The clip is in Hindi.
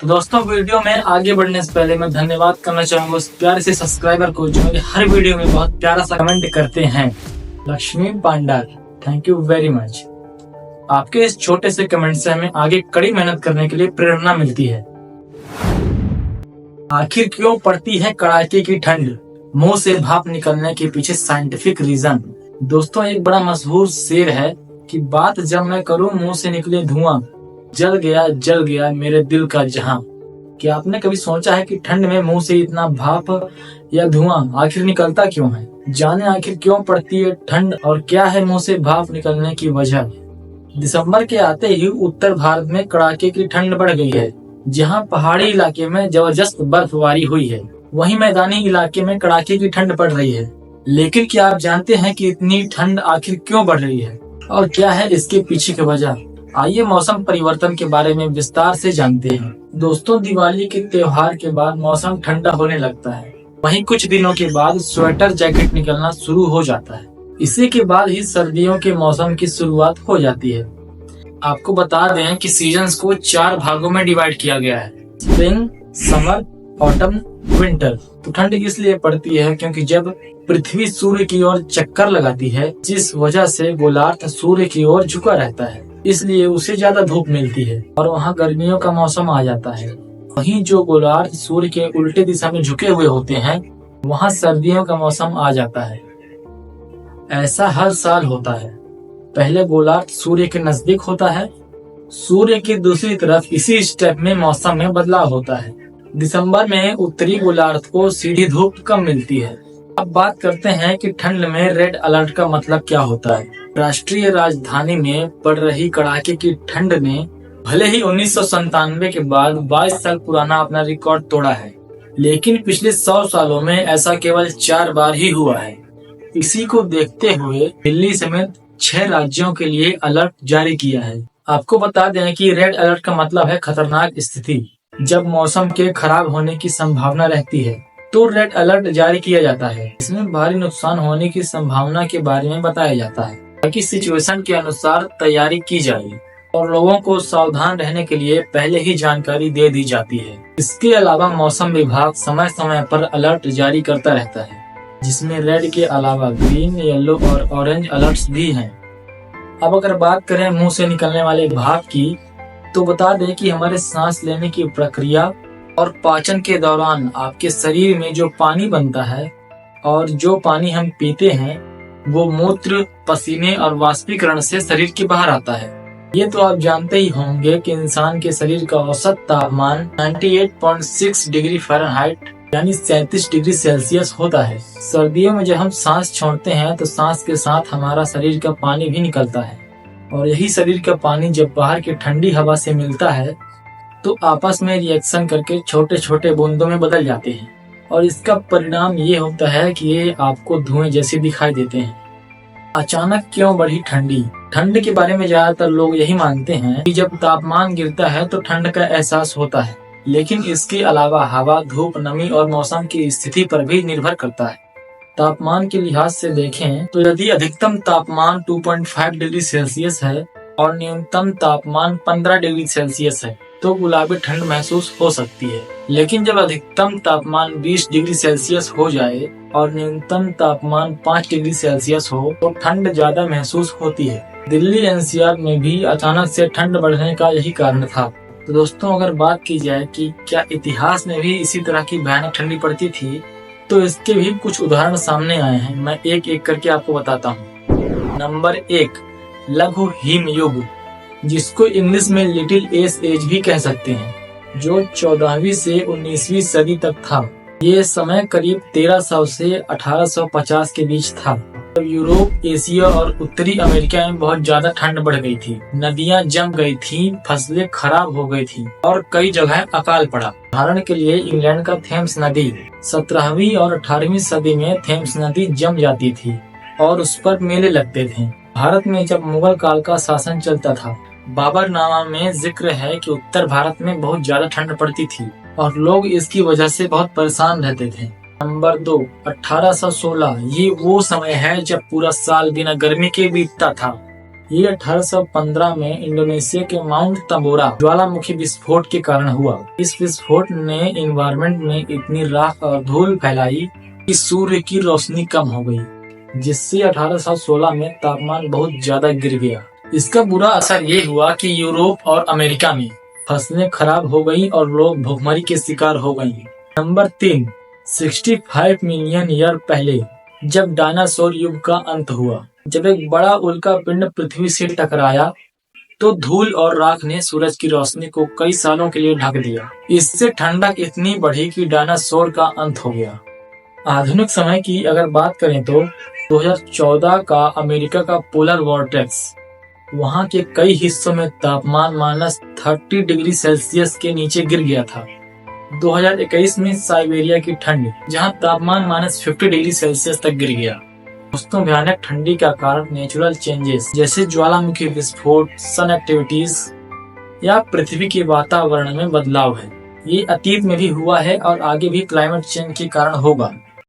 तो दोस्तों, वीडियो में आगे बढ़ने से पहले मैं धन्यवाद करना चाहूंगा उस प्यारे से सब्सक्राइबर को जो मेरे हर वीडियो में बहुत प्यारा सा कमेंट करते हैं। Lakshmi pandal, thank you very much. आपके इस छोटे से कमेंट से हमें आगे कड़ी मेहनत करने के लिए प्रेरणा मिलती है। आखिर क्यों पड़ती है कड़ाके की ठंड? मुंह से भाप निकलने के पीछे साइंटिफिक रीजन। दोस्तों, एक बड़ा मशहूर शेर है कि बात जब मैं करूं मुंह से निकले धुआं, जल गया मेरे दिल का जहां। क्या आपने कभी सोचा है कि ठंड में मुंह से इतना भाप या धुआं आखिर निकलता क्यों है? जाने आखिर क्यों पड़ती है ठंड और क्या है मुंह से भाप निकलने की वजह। दिसंबर के आते ही उत्तर भारत में कड़ाके की ठंड बढ़ गई है। जहां पहाड़ी इलाके में जबरदस्त बर्फबारी हुई है, वहीं मैदानी इलाके में कड़ाके की ठंड पड़ रही है। लेकिन क्या आप जानते हैं कि इतनी ठंड आखिर क्यों बढ़ रही है और क्या है इसके पीछे की वजह? आइए मौसम परिवर्तन के बारे में विस्तार से जानते हैं। दोस्तों, दिवाली के त्योहार के बाद मौसम ठंडा होने लगता है। वहीं कुछ दिनों के बाद स्वेटर जैकेट निकलना शुरू हो जाता है। इसी के बाद ही सर्दियों के मौसम की शुरुआत हो जाती है। आपको बता दें कि सीजन्स को 4 भागों में डिवाइड किया गया है: स्प्रिंग, समर, ऑटम, विंटर। तो ठंड इसलिए पड़ती है क्योंकि जब पृथ्वी सूर्य की ओर चक्कर लगाती है, जिस वजह से गोलार्ध सूर्य की ओर झुका रहता है, इसलिए उसे ज्यादा धूप मिलती है और वहाँ गर्मियों का मौसम आ जाता है। वहीं जो गोलार्ध सूर्य के उल्टे दिशा में झुके हुए होते हैं, वहाँ सर्दियों का मौसम आ जाता है। ऐसा हर साल होता है। पहले गोलार्ध सूर्य के नजदीक होता है, सूर्य की दूसरी तरफ इसी स्टेप में मौसम में बदलाव होता है। दिसंबर में उत्तरी गोलार्ध को सीधी धूप कम मिलती है। अब बात करते हैं कि ठंड में रेड अलर्ट का मतलब क्या होता है। राष्ट्रीय राजधानी में पड़ रही कड़ाके की ठंड ने भले ही 1997 के बाद 22 साल पुराना अपना रिकॉर्ड तोड़ा है, लेकिन पिछले 100 सालों में ऐसा केवल 4 बार ही हुआ है। इसी को देखते हुए दिल्ली समेत 6 राज्यों के लिए अलर्ट जारी किया है। आपको बता दें कि रेड अलर्ट का मतलब है खतरनाक स्थिति। जब मौसम के खराब होने की संभावना रहती है तो रेड अलर्ट जारी किया जाता है। इसमें भारी नुकसान होने की संभावना के बारे में बताया जाता है ताकि सिचुएशन के अनुसार तैयारी की जाए और लोगों को सावधान रहने के लिए पहले ही जानकारी दे दी जाती है। इसके अलावा मौसम विभाग समय समय पर अलर्ट जारी करता रहता है, जिसमें रेड के अलावा ग्रीन, येलो और ऑरेंज अलर्ट्स भी हैं। अब अगर बात करें मुंह से निकलने वाले भाप की, तो बता दें कि हमारे सांस लेने की प्रक्रिया और पाचन के दौरान आपके शरीर में जो पानी बनता है और जो पानी हम पीते हैं, वो मूत्र, पसीने और वाष्पीकरण से शरीर के बाहर आता है। ये तो आप जानते ही होंगे कि इंसान के शरीर का औसत तापमान 98.6 डिग्री फ़ारेनहाइट यानी 37 डिग्री सेल्सियस होता है। सर्दियों में जब हम सांस छोड़ते हैं तो सांस के साथ हमारा शरीर का पानी भी निकलता है और यही शरीर का पानी जब बाहर की ठंडी हवा से मिलता है तो आपस में रिएक्शन करके छोटे छोटे बूंदों में बदल जाते हैं और इसका परिणाम ये होता है कि ये आपको धुएं जैसे दिखाई देते हैं। अचानक क्यों बढ़ी ठंडी? ठंड के बारे में ज्यादातर लोग यही मानते हैं कि जब तापमान गिरता है तो ठंड का एहसास होता है, लेकिन इसके अलावा हवा, धूप, नमी और मौसम की स्थिति पर भी निर्भर करता है। तापमान के लिहाज से देखें तो यदि अधिकतम तापमान 2.5 डिग्री सेल्सियस है और न्यूनतम तापमान 15 डिग्री सेल्सियस है तो गुलाबी ठंड महसूस हो सकती है। लेकिन जब अधिकतम तापमान 20 डिग्री सेल्सियस हो जाए और न्यूनतम तापमान 5 डिग्री सेल्सियस हो तो ठंड ज्यादा महसूस होती है। दिल्ली एनसीआर में भी अचानक से ठंड बढ़ने का यही कारण था। तो दोस्तों, अगर बात की जाए कि क्या इतिहास में भी इसी तरह की भयानक ठंडी पड़ती थी, तो इसके भी कुछ उदाहरण सामने आए हैं। मैं एक एक करके आपको बताता हूँ। नंबर 1, लघु हिम युग, जिसको इंग्लिश में लिटिल एज भी कह सकते हैं, जो 14वीं से 19वीं सदी तक था। ये समय करीब 1300 से 1850 के बीच था। तो यूरोप, एशिया और उत्तरी अमेरिका में बहुत ज्यादा ठंड बढ़ गई थी। नदियां जम गई थी, फसलें खराब हो गई थी और कई जगह अकाल पड़ा। उदाहरण के लिए इंग्लैंड का थेम्स नदी 17वीं और 18वीं सदी में थेम्स नदी जम जाती थी और उस पर मेले लगते थे। भारत में जब मुगल काल का शासन चलता था, बाबरनामा में जिक्र है कि उत्तर भारत में बहुत ज्यादा ठंड पड़ती थी और लोग इसकी वजह से बहुत परेशान रहते थे। नंबर 2, 1816, ये वो समय है जब पूरा साल बिना गर्मी के बीतता था ये 1815 में इंडोनेशिया के माउंट तंबोरा ज्वालामुखी विस्फोट के कारण हुआ। इस विस्फोट ने एनवायरनमेंट में इतनी राख और धूल फैलाई कि सूर्य की रोशनी कम हो गई, जिससे 1816 में तापमान बहुत ज्यादा गिर गया। इसका बुरा असर ये हुआ कि यूरोप और अमेरिका में फसलें खराब हो गईं और लोग भूखमरी के शिकार हो गए। नंबर 3, 65 मिलियन ईयर पहले जब डायनासोर युग का अंत हुआ, जब एक बड़ा उल्का पिंड पृथ्वी से टकराया तो धूल और राख ने सूरज की रोशनी को कई सालों के लिए ढक दिया। इससे ठंडक इतनी बढ़ी कि डायनासोर का अंत हो गया। आधुनिक समय की अगर बात करें तो 2014 का अमेरिका का पोलर वॉर्टेक्स, वहां के कई हिस्सों में तापमान -30 डिग्री सेल्सियस के नीचे गिर गया था। 2021 में साइबेरिया की ठंड, जहां तापमान -50 डिग्री सेल्सियस तक गिर गया। दोस्तों, भयानक ठंडी का कारण नेचुरल चेंजेस जैसे ज्वालामुखी विस्फोट, सन एक्टिविटीज या पृथ्वी के वातावरण में बदलाव है। ये अतीत में भी हुआ है और आगे भी क्लाइमेट चेंज के कारण होगा।